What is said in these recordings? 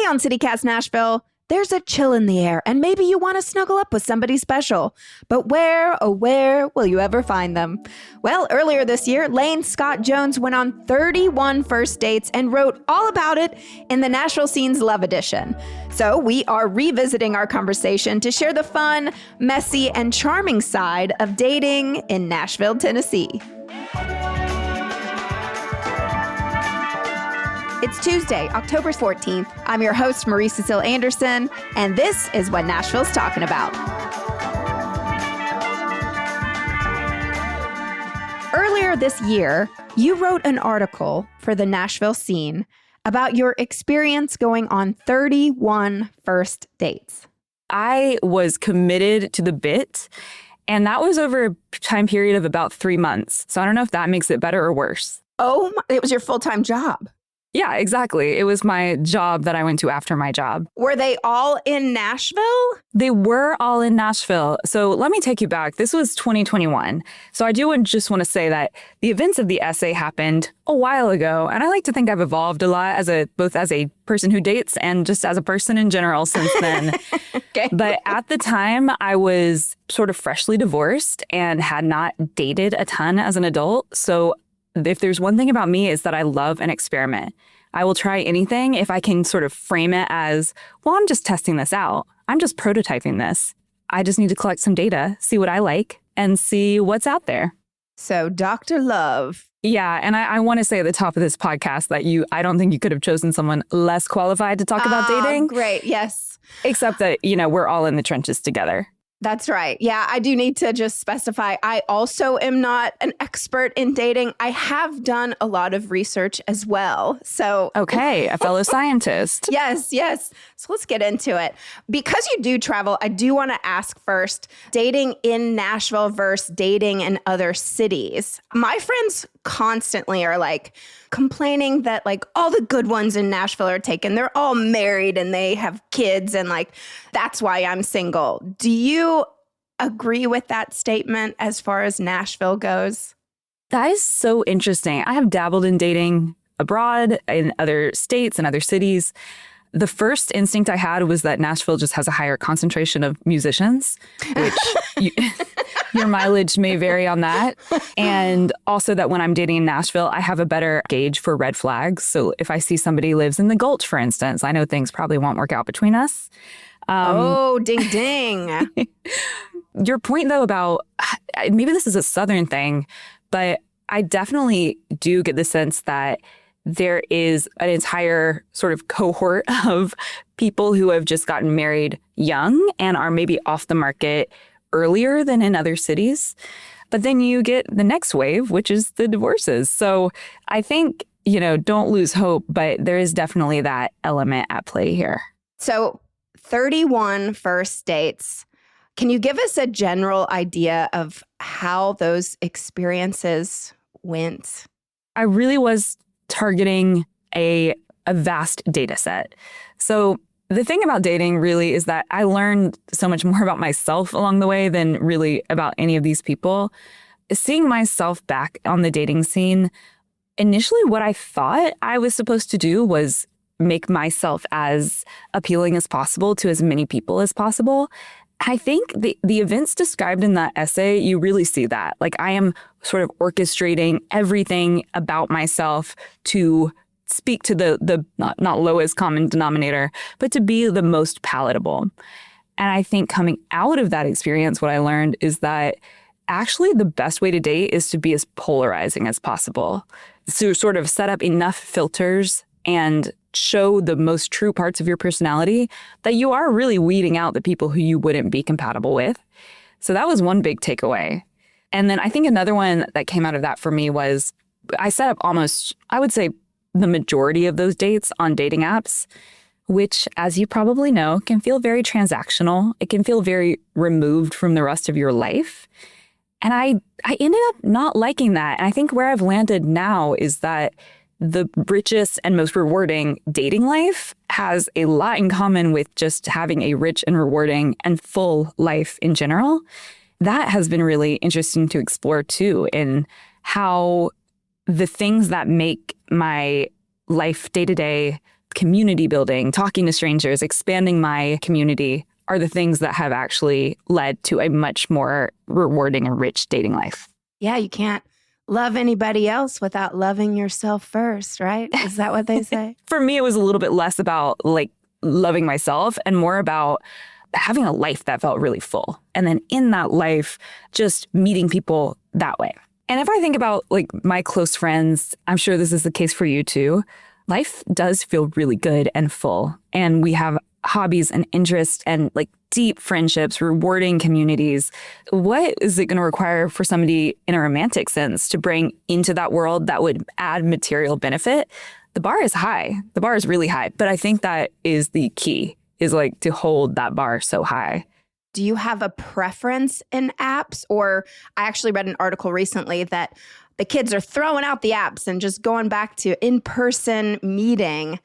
on CityCast Nashville. There's a chill in the air, and maybe you want to snuggle up with somebody special. But where, oh where, will you ever find them? Well, earlier this year, Lane Scott Jones went on 31 first dates and wrote all about it in the Nashville Scenes Love Edition. So we are revisiting our conversation to share the fun, messy, and charming side of dating in Nashville, Tennessee. It's Tuesday, October 14th. I'm your host, Marie Cecile Anderson, and this is what Nashville's talking about. Earlier this year, you wrote an article for the Nashville Scene about your experience going on 31 first dates. I was committed to the bit, and that was over a time period of about 3 months. So I don't know if that makes it better or worse. Oh, it was your full-time job. Yeah, exactly. It was my job that I went to after my job. Were they all in Nashville? They were all in Nashville. So let me take you back. This was 2021. So I do just want to say that the events of the essay happened a while ago. And I like to think I've evolved a lot both as a person who dates and just as a person in general since then. Okay. But at the time, I was sort of freshly divorced and had not dated a ton as an adult. So if there's one thing about me is that I love an experiment. I will try anything if I can sort of frame it as, well, I'm just testing this out. I'm just prototyping this. I just need to collect some data, see what I like, and see what's out there. So Dr. Love. Yeah, and I want to say at the top of this podcast that I don't think you could have chosen someone less qualified to talk about dating. Great, yes. Except that, we're all in the trenches together. That's right. Yeah, I do need to just specify, I also am not an expert in dating. I have done a lot of research as well. So okay, a fellow scientist. Yes. So let's get into it. Because you do travel, I do want to ask first, dating in Nashville versus dating in other cities. My friends constantly are complaining that all the good ones in Nashville are taken. They're all married and they have kids and that's why I'm single. Do you agree with that statement as far as Nashville goes? That is so interesting. I have dabbled in dating abroad in other states and other cities. The first instinct I had was that Nashville just has a higher concentration of musicians, which your mileage may vary on that. And also that when I'm dating in Nashville, I have a better gauge for red flags. So if I see somebody lives in the Gulch, for instance, I know things probably won't work out between us. Ding, ding. Your point, though, about maybe this is a Southern thing, but I definitely do get the sense that there is an entire sort of cohort of people who have just gotten married young and are maybe off the market earlier than in other cities. But then you get the next wave, which is the divorces. So I think, don't lose hope, but there is definitely that element at play here. So 31 first dates. Can you give us a general idea of how those experiences went? I really was targeting a vast data set. So the thing about dating really is that I learned so much more about myself along the way than really about any of these people. Seeing myself back on the dating scene, initially what I thought I was supposed to do was make myself as appealing as possible to as many people as possible. I think the events described in that essay, you really see that. I am sort of orchestrating everything about myself to speak to the not lowest common denominator, but to be the most palatable. And I think coming out of that experience, what I learned is that actually the best way to date is to be as polarizing as possible. To sort of set up enough filters and show the most true parts of your personality that you are really weeding out the people who you wouldn't be compatible with. So that was one big takeaway. And then I think another one that came out of that for me was I set up I would say the majority of those dates on dating apps, which, as you probably know, can feel very transactional. It can feel very removed from the rest of your life. And I ended up not liking that. And I think where I've landed now is that the richest and most rewarding dating life has a lot in common with just having a rich and rewarding and full life in general. That has been really interesting to explore too, in how the things that make my life day to day community building, talking to strangers, expanding my community are the things that have actually led to a much more rewarding and rich dating life. Yeah, you can't love anybody else without loving yourself first, right? Is that what they say? For me, it was a little bit less about like loving myself and more about having a life that felt really full. And then in that life, just meeting people that way. And if I think about like my close friends, I'm sure this is the case for you too. Life does feel really good and full. And we have hobbies and interests and like deep friendships, rewarding communities. What is it going to require for somebody in a romantic sense to bring into that world that would add material benefit? The bar is high. The bar is really high. But I think that is the key, is like to hold that bar so high. Do you have a preference in apps? Or I actually read an article recently that the kids are throwing out the apps and just going back to in-person meeting.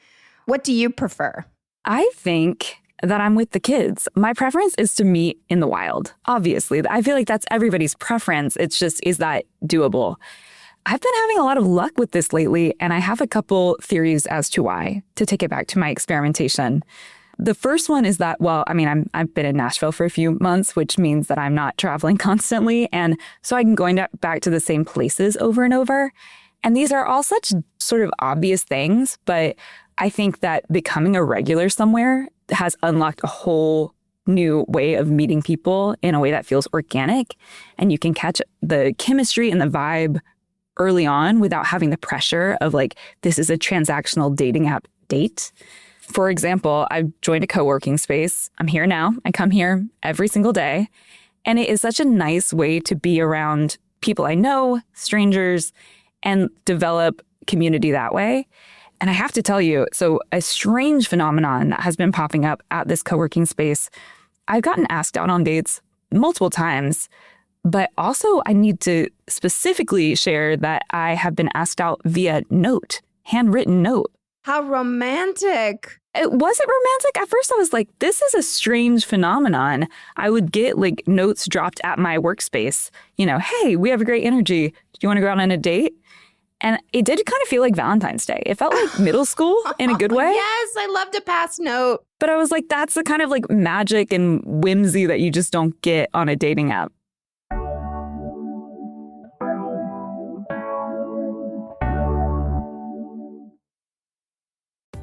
What do you prefer? I think that I'm with the kids. My preference is to meet in the wild. Obviously, I feel like that's everybody's preference. It's just, is that doable? I've been having a lot of luck with this lately, and I have a couple theories as to why, to take it back to my experimentation. The first one is that, well, I mean, I've been in Nashville for a few months, which means that I'm not traveling constantly. And so I'm going back to the same places over and over. And these are all such sort of obvious things, but I think that becoming a regular somewhere has unlocked a whole new way of meeting people in a way that feels organic. And you can catch the chemistry and the vibe early on without having the pressure of like, this is a transactional dating app date. For example, I've joined a co-working space. I'm here now. I come here every single day. And it is such a nice way to be around people I know, strangers, and develop community that way. And I have to tell you, so a strange phenomenon that has been popping up at this co-working space, I've gotten asked out on dates multiple times, but also I need to specifically share that I have been asked out via note, handwritten note. How romantic. Was it romantic? At first I was like, this is a strange phenomenon. I would get like notes dropped at my workspace, you know, hey, we have a great energy. Do you want to go out on a date? And it did kind of feel like Valentine's Day. It felt like middle school in a good way. Yes, I love to pass note. But I was like, that's the kind of like magic and whimsy that you just don't get on a dating app.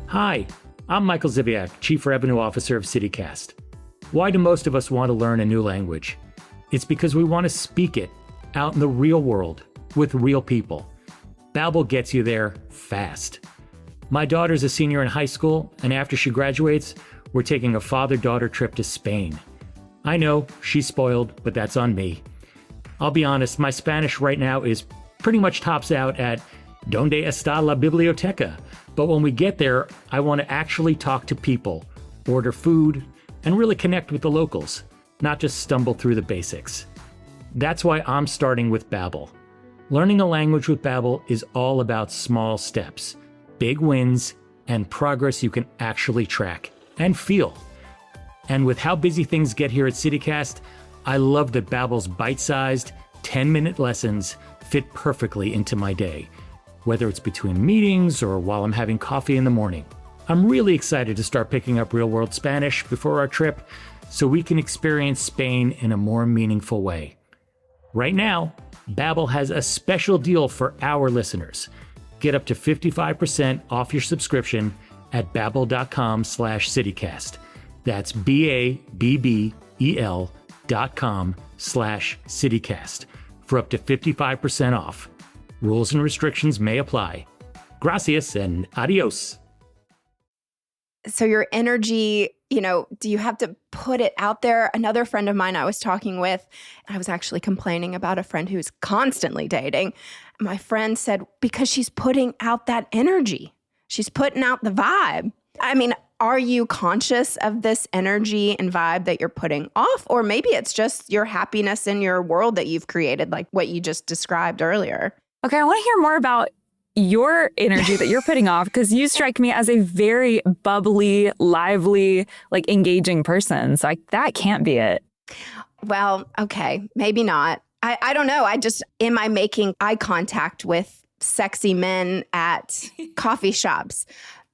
Hi, I'm Michael Ziviak, Chief Revenue Officer of CityCast. Why do most of us want to learn a new language? It's because we want to speak it out in the real world with real people. Babbel gets you there fast. My daughter's a senior in high school, and after she graduates, we're taking a father-daughter trip to Spain. I know, she's spoiled, but that's on me. I'll be honest, my Spanish right now is pretty much tops out at ¿Dónde está la biblioteca? But when we get there, I want to actually talk to people, order food, and really connect with the locals, not just stumble through the basics. That's why I'm starting with Babbel. Learning a language with Babbel is all about small steps, big wins, and progress you can actually track and feel. And with how busy things get here at CityCast, I love that Babbel's bite-sized, 10-minute lessons fit perfectly into my day, whether it's between meetings or while I'm having coffee in the morning. I'm really excited to start picking up real-world Spanish before our trip so we can experience Spain in a more meaningful way. Right now, Babbel has a special deal for our listeners. Get up to 55% off your subscription at babbel.com/citycast. That's BABBEL.com/citycast for up to 55% off. Rules and restrictions may apply. Gracias and adios. So your energy, do you have to put it out there? Another friend of mine I was talking with, I was actually complaining about a friend who's constantly dating. My friend said, because she's putting out that energy. She's putting out the vibe. I mean, are you conscious of this energy and vibe that you're putting off? Or maybe it's just your happiness in your world that you've created, like what you just described earlier. Okay, I want to hear more about your energy that you're putting off, because you strike me as a very bubbly, lively, like engaging person. So that can't be it. Well, okay, maybe not. I don't know. Am I making eye contact with sexy men at coffee shops?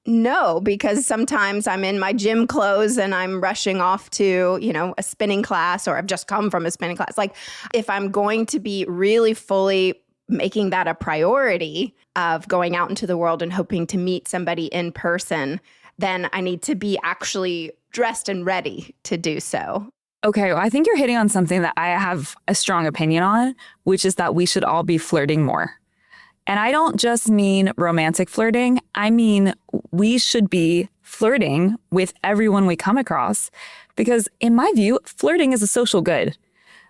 No, because sometimes I'm in my gym clothes and I'm rushing off to, a spinning class, or I've just come from a spinning class. Like, if I'm going to be really fully making that a priority of going out into the world and hoping to meet somebody in person, then I need to be actually dressed and ready to do so. Okay, well, I think you're hitting on something that I have a strong opinion on, which is that we should all be flirting more. And I don't just mean romantic flirting. I mean, we should be flirting with everyone we come across, because in my view, flirting is a social good.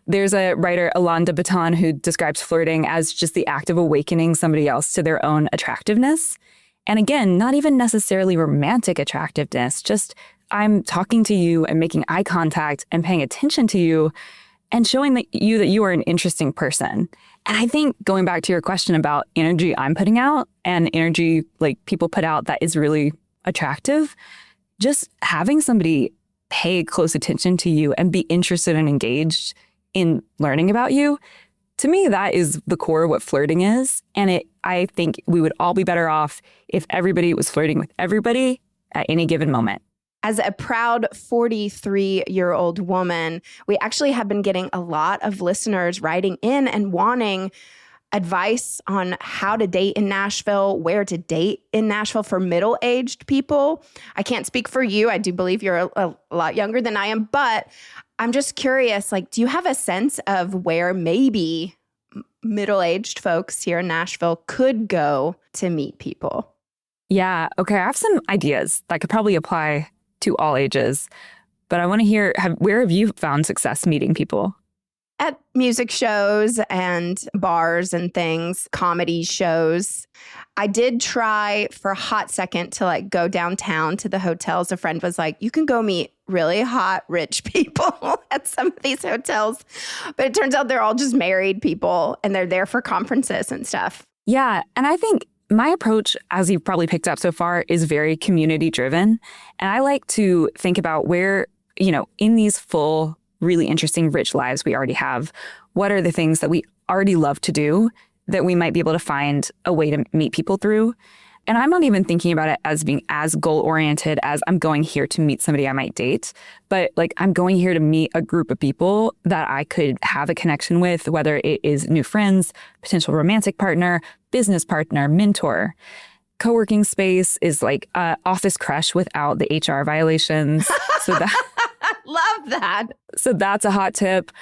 There's a writer, Alain de Botton, who describes flirting as just the act of awakening somebody else to their own attractiveness. And again, not even necessarily romantic attractiveness, just I'm talking to you and making eye contact and paying attention to you and showing that you are an interesting person. And I think going back to your question about energy I'm putting out and energy like people put out that is really attractive, just having somebody pay close attention to you and be interested and engaged in learning about you, to me, that is the core of what flirting is. And I think we would all be better off if everybody was flirting with everybody at any given moment. As a proud 43-year-old woman, we actually have been getting a lot of listeners writing in and wanting advice on how to date in Nashville, where to date in Nashville for middle-aged people. I can't speak for you. I do believe you're a lot younger than I am, but I'm just curious, do you have a sense of where maybe middle-aged folks here in Nashville could go to meet people? Yeah, okay, I have some ideas that could probably apply to all ages, but I want to hear, where have you found success meeting people? At music shows and bars and things, comedy shows. I did try for a hot second to go downtown to the hotels. A friend was like, you can go meet really hot, rich people at some of these hotels. But it turns out they're all just married people and they're there for conferences and stuff. Yeah, and I think my approach, as you've probably picked up so far, is very community driven. And I like to think about where, in these full, really interesting, rich lives we already have, what are the things that we already love to do that we might be able to find a way to meet people through? And I'm not even thinking about it as being as goal-oriented as I'm going here to meet somebody I might date, but I'm going here to meet a group of people that I could have a connection with, whether it is new friends, potential romantic partner, business partner, mentor. Co-working space is like an office crush without the HR violations. So that love that. So that's a hot tip.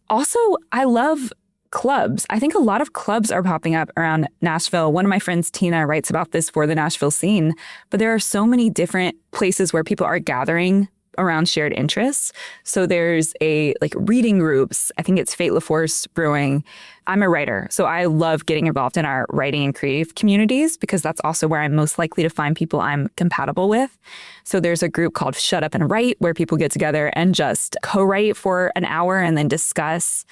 Also, I love clubs. I think a lot of clubs are popping up around Nashville. One of my friends, Tina, writes about this for the Nashville scene, but there are so many different places where people are gathering around shared interests. So there's reading groups. I think it's Fate LaForce Brewing. I'm a writer, so I love getting involved in our writing and creative communities because that's also where I'm most likely to find people I'm compatible with. So there's a group called Shut Up and Write where people get together and just co-write for an hour and then discuss.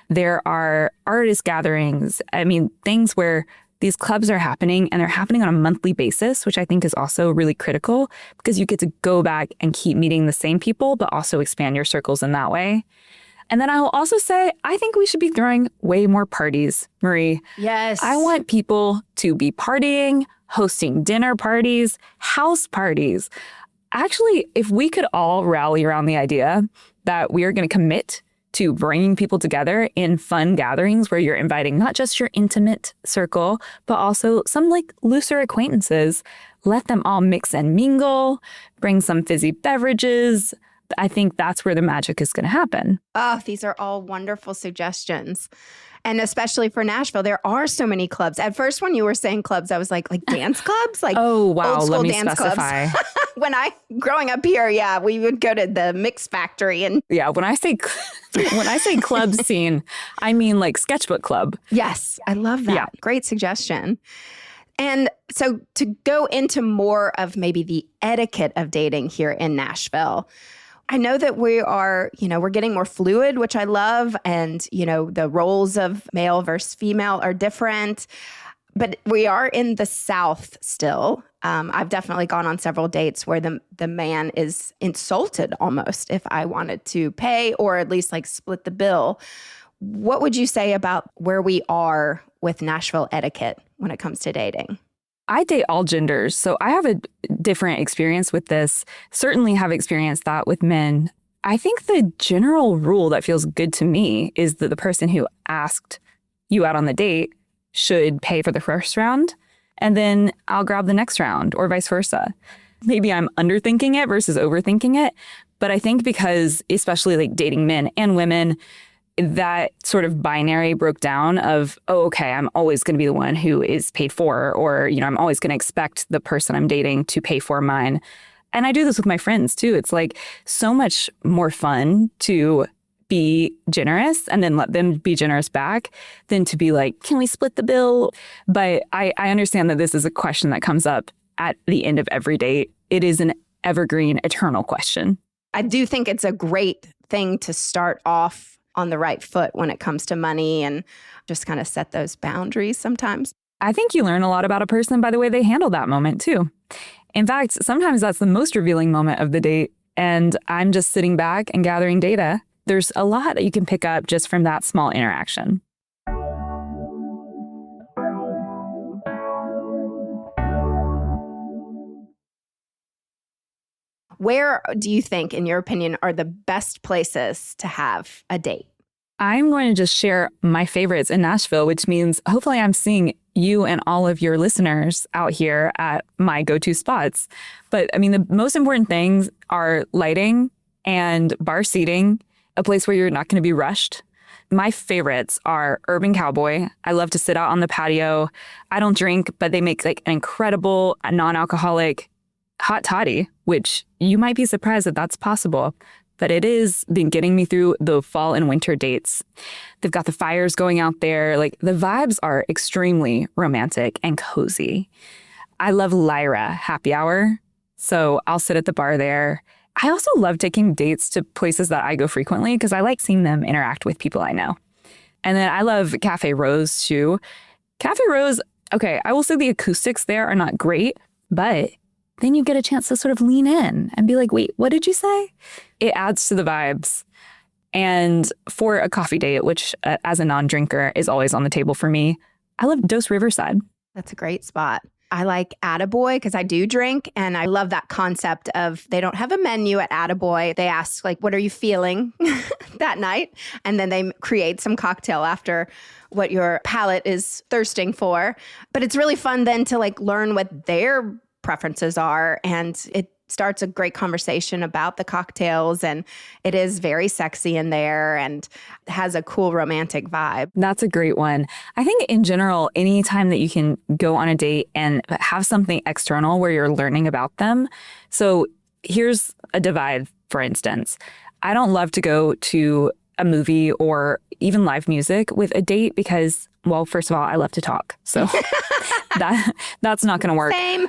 There are artist gatherings. I mean, things where these clubs are happening and they're happening on a monthly basis, which I think is also really critical because you get to go back and keep meeting the same people, but also expand your circles in that way. And then I will also say, I think we should be throwing way more parties, Marie. Yes. I want people to be partying, hosting dinner parties, house parties. Actually, if we could all rally around the idea that we are going to commit to bringing people together in fun gatherings where you're inviting not just your intimate circle, but also some looser acquaintances. Let them all mix and mingle, bring some fizzy beverages. I think that's where the magic is going to happen. Oh, these are all wonderful suggestions. And especially for Nashville, there are so many clubs. At first, when you were saying clubs, I was like dance clubs? Oh, wow. Old school Let me dance specify. Clubs. Growing up here, yeah, we would go to the Mix Factory and... Yeah, when I say club scene, I mean sketchbook club. Yes, I love that. Yeah. Great suggestion. And so to go into more of maybe the etiquette of dating here in Nashville, I know that we are, we're getting more fluid, which I love. And, the roles of male versus female are different. But we are in the South still. I've definitely gone on several dates where the man is insulted almost if I wanted to pay or at least split the bill. What would you say about where we are with Nashville etiquette when it comes to dating? I date all genders, so I have a different experience with this. Certainly have experienced that with men. I think the general rule that feels good to me is that the person who asked you out on the date should pay for the first round, and then I'll grab the next round, or vice versa. Maybe I'm underthinking it versus overthinking it, but I think because, especially like dating men and women, that sort of binary broke down of, oh, okay, I'm always going to be the one who is paid for, or, I'm always going to expect the person I'm dating to pay for mine. And I do this with my friends too. It's like so much more fun to be generous and then let them be generous back than to be like, can we split the bill? But I understand that this is a question that comes up at the end of every date. It is an evergreen, eternal question. I do think it's a great thing to start off on the right foot when it comes to money and just kind of set those boundaries sometimes. I think you learn a lot about a person by the way they handle that moment too. In fact, sometimes that's the most revealing moment of the date. And I'm just sitting back and gathering data. There's a lot that you can pick up just from that small interaction. Where do you think, in your opinion, are the best places to have a date? I'm going to just share my favorites in Nashville, which means hopefully I'm seeing you and all of your listeners out here at my go-to spots. But I mean, the most important things are lighting and bar seating, a place where you're not going to be rushed. My favorites are Urban Cowboy. I love to sit out on the patio. I don't drink, but they make like an incredible non-alcoholic hot toddy, which you might be surprised that that's possible. But it has been getting me through the fall and winter dates. They've got the fires going out there. Like the vibes are extremely romantic and cozy. I love Lyra Happy Hour. So I'll sit at the bar there. I also love taking dates to places that I go frequently because I like seeing them interact with people I know. And then I love Cafe Rose too. Cafe Rose, okay, I will say the acoustics there are not great, but then you get a chance to sort of lean in and be like, wait, what did you say? It adds to the vibes. And for a coffee date, which as a non-drinker is always on the table for me, I love Dose Riverside. That's a great spot. I like Attaboy because I do drink, and I love that concept of they don't have a menu at Attaboy. They ask, like, what are you feeling that night? And then they create some cocktail after what your palate is thirsting for. But it's really fun then to like learn what their preferences are, and it starts a great conversation about the cocktails, and it is very sexy in there and has a cool romantic vibe. That's a great one. I think in general, anytime that you can go on a date and have something external where you're learning about them. So here's a divide, for instance. I don't love to go to a movie or even live music with a date because, well, first of all, I love to talk. So that's not going to work. Same.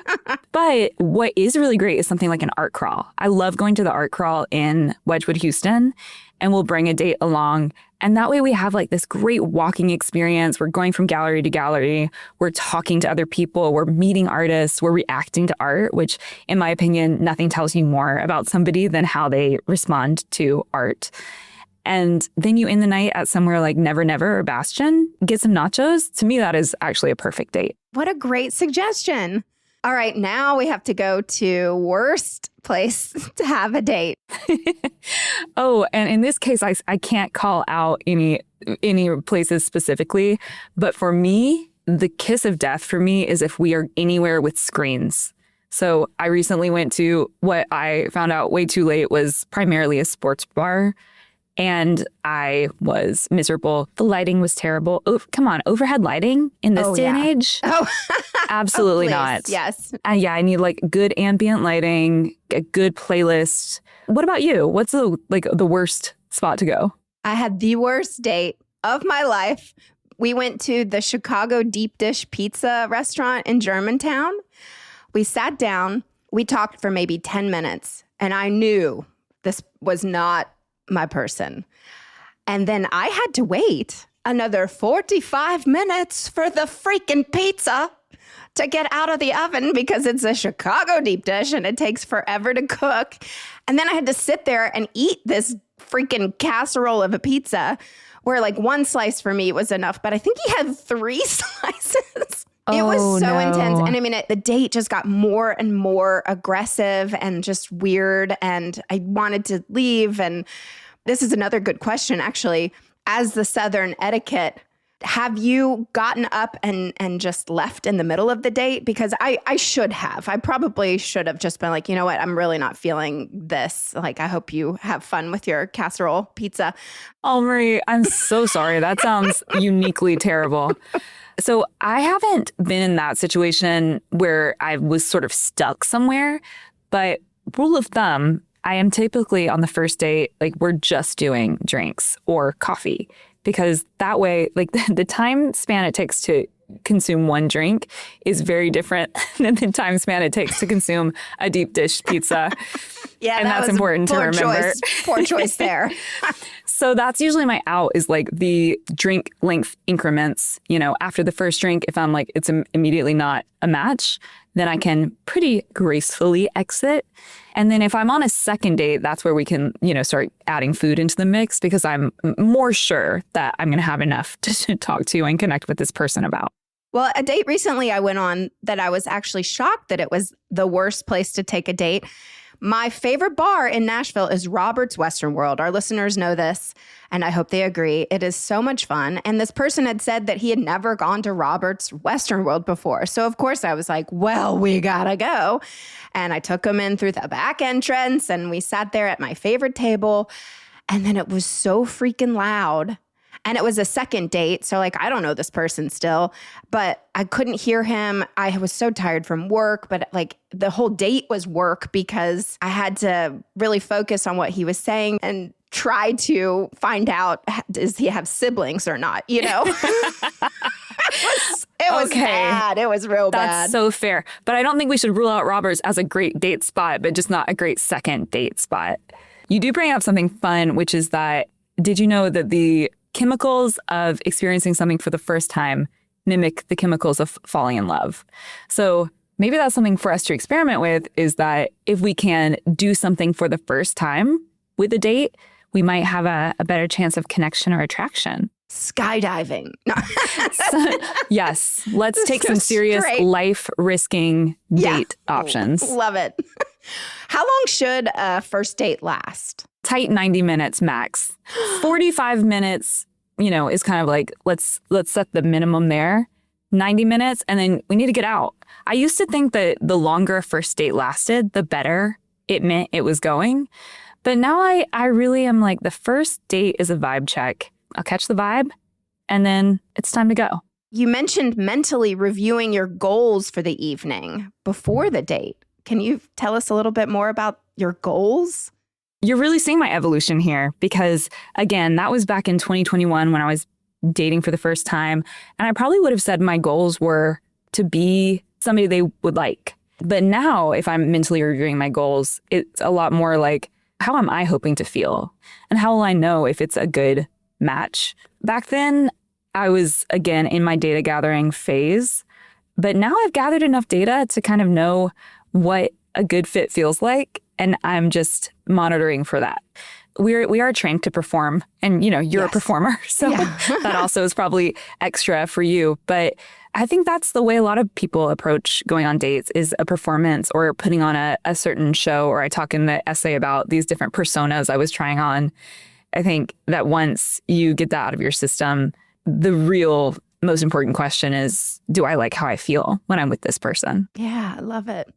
But what is really great is something like an art crawl. I love going to the art crawl in Wedgwood, Houston, and we'll bring a date along. And that way we have like this great walking experience. We're going from gallery to gallery. We're talking to other people. We're meeting artists. We're reacting to art, which in my opinion, nothing tells you more about somebody than how they respond to art. And then you end the night at somewhere like Never Never or Bastion, get some nachos. To me, that is actually a perfect date. What a great suggestion. All right, now we have to go to worst place to have a date. Oh, and in this case, I can't call out any places specifically. But for me, the kiss of death for me is if we are anywhere with screens. So I recently went to what I found out way too late was primarily a sports bar. And I was miserable. The lighting was terrible. Oh, come on, overhead lighting in this day and age? Oh, absolutely please, not. Yes. Yeah, I need like good ambient lighting, a good playlist. What about you? What's the worst spot to go? I had the worst date of my life. We went to the Chicago deep dish pizza restaurant in Germantown. We sat down. We talked for maybe 10 minutes, and I knew this was not my person. And then I had to wait another 45 minutes for the freaking pizza to get out of the oven because it's a Chicago deep dish and it takes forever to cook. And then I had to sit there and eat this freaking casserole of a pizza where like one slice for me was enough, but I think he had 3 slices. It was Oh, so intense. no. And I mean, the date just got more and more aggressive and just weird. And I wanted to leave. And this is another good question, actually. As the Southern etiquette, have you gotten up and just left in the middle of the date? Because I should have. I probably should have just been like, you know what? I'm really not feeling this. Like, I hope you have fun with your casserole pizza. Oh, Marie, I'm so sorry. That sounds uniquely terrible. So I haven't been in that situation where I was sort of stuck somewhere, but rule of thumb, I am typically on the first date, like we're just doing drinks or coffee, because that way, like the time span it takes to consume one drink is very different than the time span it takes to consume a deep dish pizza. Yeah, and that's important to remember. Poor choice there. So that's usually my out, is like the drink length increments. You know, after the first drink, if I'm like, it's immediately not a match, then I can pretty gracefully exit. And then if I'm on a second date, that's where we can, you know, start adding food into the mix, because I'm more sure that I'm going to have enough to talk to and connect with this person about. Well, a date recently I went on that I was actually shocked that it was the worst place to take a date. My favorite bar in Nashville is Robert's Western World. Our listeners know this, and I hope they agree. It is so much fun. And this person had said that he had never gone to Robert's Western World before. So, of course, I was like, well, we gotta go. And I took him in through the back entrance, and we sat there at my favorite table. And then it was so freaking loud. And it was a second date. So like, I don't know this person still, but I couldn't hear him. I was so tired from work, but like the whole date was work because I had to really focus on what he was saying and try to find out, does he have siblings or not, you know? It was Okay. bad. It was real bad. That's so fair. But I don't think we should rule out Roberts as a great date spot, but just not a great second date spot. You do bring up something fun, which is that, did you know that the chemicals of experiencing something for the first time mimic the chemicals of falling in love? So maybe that's something for us to experiment with, is that if we can do something for the first time with a date, we might have a better chance of connection or attraction. Skydiving. No. So, yes, let's take some serious Straight. life-risking date options. Love it. How long should a first date last? Tight 90 minutes max. 45 minutes, you know, is kind of like, let's set the minimum there. 90 minutes, and then we need to get out. I used to think that the longer a first date lasted, the better it meant it was going. But now I really am like, the first date is a vibe check. I'll catch the vibe, and then it's time to go. You mentioned mentally reviewing your goals for the evening before the date. Can you tell us a little bit more about your goals? You're really seeing my evolution here, because, again, that was back in 2021 when I was dating for the first time. And I probably would have said my goals were to be somebody they would like. But now, if I'm mentally reviewing my goals, it's a lot more like, how am I hoping to feel? And how will I know if it's a good match? Back then, I was, again, in my data gathering phase. But now I've gathered enough data to kind of know what a good fit feels like. And I'm just monitoring for that. We are trained to perform, and, you know, you're Yes. a performer. So that also is probably extra for you. But I think that's the way a lot of people approach going on dates, is a performance or putting on a certain show. Or I talk in the essay about these different personas I was trying on. I think that once you get that out of your system, the real most important question is, do I like how I feel when I'm with this person? Yeah, I love it.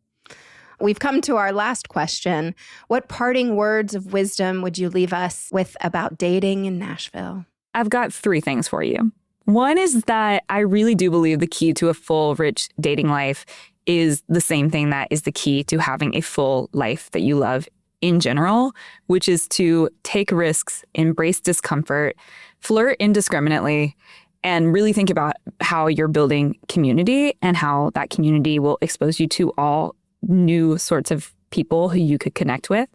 We've come to our last question. What parting words of wisdom would you leave us with about dating in Nashville? I've got 3 things for you. One is that I really do believe the key to a full, rich dating life is the same thing that is the key to having a full life that you love in general, which is to take risks, embrace discomfort, flirt indiscriminately, and really think about how you're building community and how that community will expose you to all new sorts of people who you could connect with.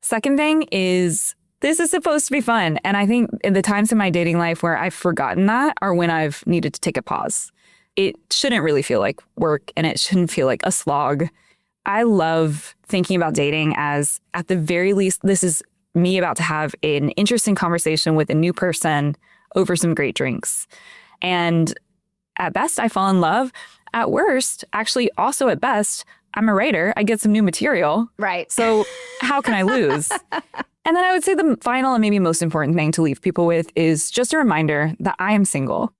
Second thing is, this is supposed to be fun. And I think in the times in my dating life where I've forgotten that are when I've needed to take a pause. It shouldn't really feel like work, and it shouldn't feel like a slog. I love thinking about dating as, at the very least, this is me about to have an interesting conversation with a new person over some great drinks. And at best, I fall in love. At worst, actually, also at best, I'm a writer. I get some new material. Right. So how can I lose? And then I would say the final and maybe most important thing to leave people with is just a reminder that I am single.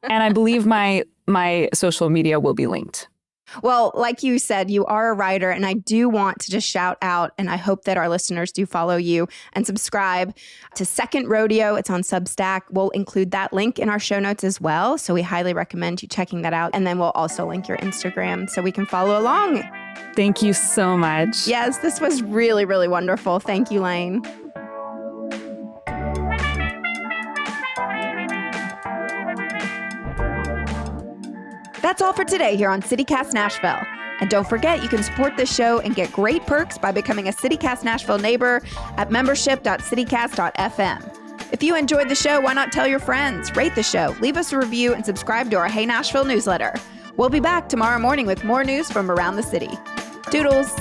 And I believe my social media will be linked. Well, like you said, you are a writer, and I do want to just shout out, and I hope that our listeners do follow you and subscribe to Second Rodeo. It's on Substack. We'll include that link in our show notes as well. So we highly recommend you checking that out. And then we'll also link your Instagram so we can follow along. Thank you so much. Yes, this was really, really wonderful. Thank you, Lane. That's all for today here on CityCast Nashville. And don't forget, you can support this show and get great perks by becoming a CityCast Nashville neighbor at membership.citycast.fm. If you enjoyed the show, why not tell your friends, rate the show, leave us a review, and subscribe to our Hey Nashville newsletter. We'll be back tomorrow morning with more news from around the city. Doodles.